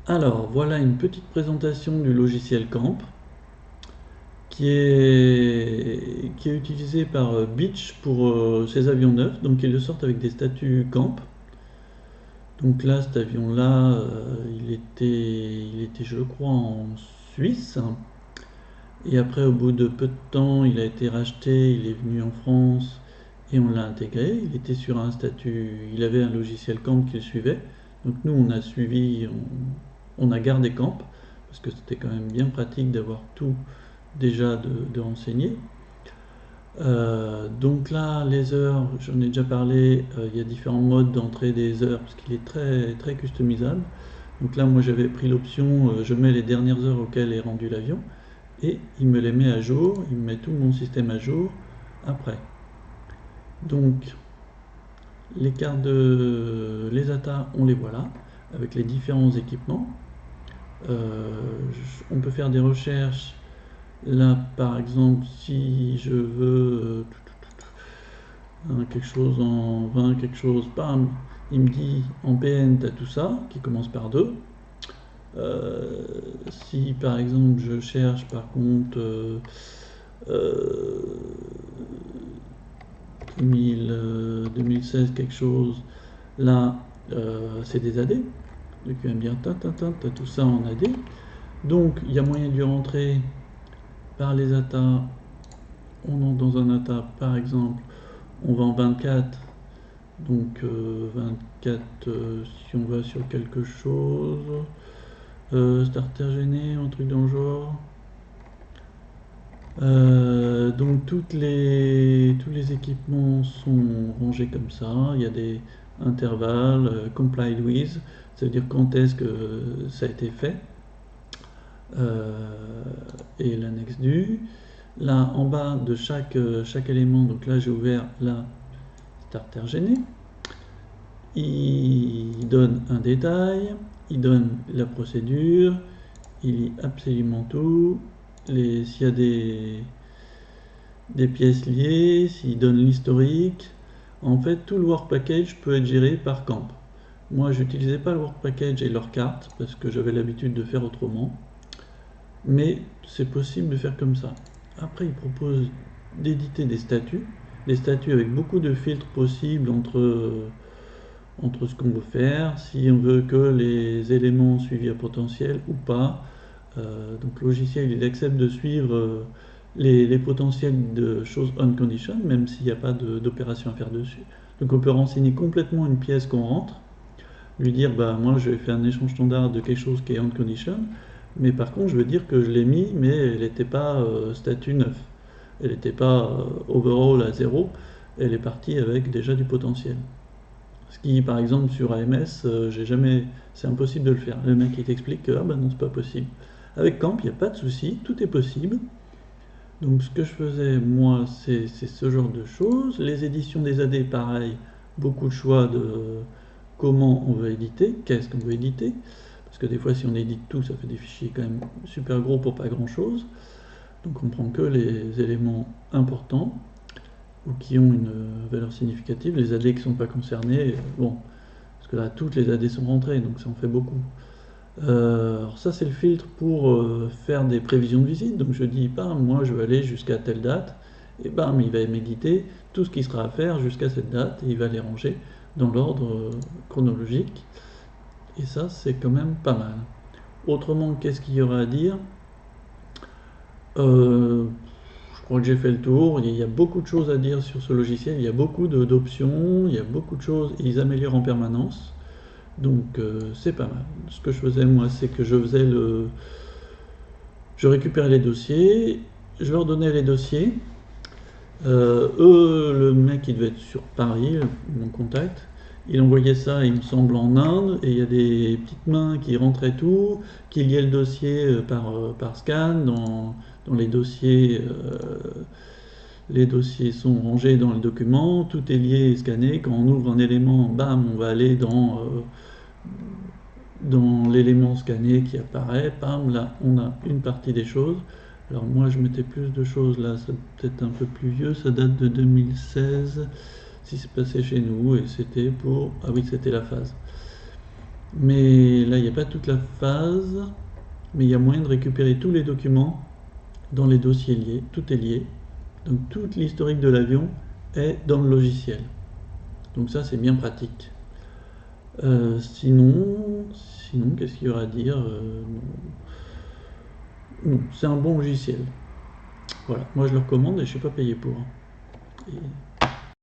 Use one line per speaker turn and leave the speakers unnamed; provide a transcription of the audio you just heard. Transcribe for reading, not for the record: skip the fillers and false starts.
Alors, voilà une petite présentation du logiciel Camp qui est utilisé par Beech pour ses avions neufs. Donc, ils le sortent avec des statuts Camp. Donc là, cet avion-là, il était, je crois, en Suisse. Et après, au bout de peu de temps, il a été racheté, il est venu en France et on l'a intégré. Il était sur un statut, il avait un logiciel Camp qu'il suivait. Donc nous, on a suivi, on a gardé Camp parce que c'était quand même bien pratique d'avoir tout déjà de renseigner. Donc là, les heures, j'en ai déjà parlé, il y a différents modes d'entrée des heures parce qu'il est très, très customisable. Donc là, moi j'avais pris l'option, je mets les dernières heures auxquelles est rendu l'avion et il me les met à jour, il me met tout mon système à jour après. Donc les ATA, on les voit là, avec les différents équipements. On peut faire des recherches. Là, par exemple, si je veux quelque chose en 20, quelque chose, bam, il me dit en PN, tu as tout ça, qui commence par 2. Si par exemple je cherche par contre euh, 2016 quelque chose, là c'est des AD. Donc il va me dire, tu as tout ça en AD. Donc il y a moyen de rentrer par les ATA. On entre dans un ATA par exemple, on va en 24. Donc 24, si on va sur quelque chose, starter gêné, un truc dans le genre. Donc tous les équipements sont rangés comme ça. Il y a des intervalles, complied with, ça veut dire quand est-ce que ça a été fait, et l'annexe du. Là en bas de chaque élément, donc là j'ai ouvert la starter gêné. Il donne un détail, il donne la procédure, il lit absolument tout, s'il y a des pièces liées, s'il donne l'historique. En fait, tout le work package peut être géré par Camp. Moi, j'utilisais pas le work package et leur carte parce que j'avais l'habitude de faire autrement, mais c'est possible de faire comme ça. Après, il propose d'éditer des statuts avec beaucoup de filtres possibles entre ce qu'on veut faire, si on veut que les éléments suivis à potentiel ou pas. Donc le logiciel il accepte de suivre les potentiels de choses on condition, même s'il n'y a pas d'opération à faire dessus. Donc on peut renseigner complètement une pièce qu'on rentre, lui dire bah moi je vais faire un échange standard de quelque chose qui est on condition, mais par contre je veux dire que je l'ai mis, mais elle n'était pas statut 9. Elle n'était pas overall à 0, elle est partie avec déjà du potentiel. Ce qui, par exemple, sur AMS, j'ai jamais, c'est impossible de le faire. Le mec il t'explique que ah ben non c'est pas possible. Avec Camp, il n'y a pas de souci, tout est possible. Donc ce que je faisais moi, c'est ce genre de choses. Les éditions des AD, pareil, beaucoup de choix de comment on veut éditer, qu'est-ce qu'on veut éditer. Parce que des fois, si on édite tout, ça fait des fichiers quand même super gros pour pas grand-chose. Donc on prend que les éléments importants ou qui ont une valeur significative. Les AD qui ne sont pas concernés, bon, parce que là, toutes les AD sont rentrées, donc ça en fait beaucoup. Alors ça, c'est le filtre pour faire des prévisions de visite. Donc je dis, bam, moi je veux aller jusqu'à telle date, et bam, il va méditer tout ce qui sera à faire jusqu'à cette date, et il va les ranger dans l'ordre chronologique. Et ça, c'est quand même pas mal. Autrement, qu'est-ce qu'il y aura à dire? Euh, je crois que j'ai fait le tour. Il y a beaucoup de choses à dire sur ce logiciel. Il y a beaucoup d'options, il y a beaucoup de choses, et ils améliorent en permanence. Donc c'est pas mal. Ce que je faisais moi, c'est que je récupérais les dossiers, je leur donnais les dossiers. Eux, le mec il devait être sur Paris, mon contact. Il envoyait ça, il me semble, en Inde, et il y a des petites mains qui rentraient tout, qui liaient le dossier par scan dans les dossiers. Les dossiers sont rangés dans le document, tout est lié et scanné. Quand on ouvre un élément, bam, on va aller dans l'élément scanné qui apparaît, bam, là on a une partie des choses. Alors moi je mettais plus de choses là, c'est peut-être un peu plus vieux, ça date de 2016, si c'est passé chez nous, et c'était pour... Ah oui, c'était la phase. Mais là, il n'y a pas toute la phase, mais il y a moyen de récupérer tous les documents dans les dossiers liés, tout est lié. Donc tout l'historique de l'avion est dans le logiciel. Donc ça, c'est bien pratique. Sinon, qu'est-ce qu'il y aura à dire? Non, c'est un bon logiciel. Voilà, moi je le recommande et je ne suis pas payé pour. Et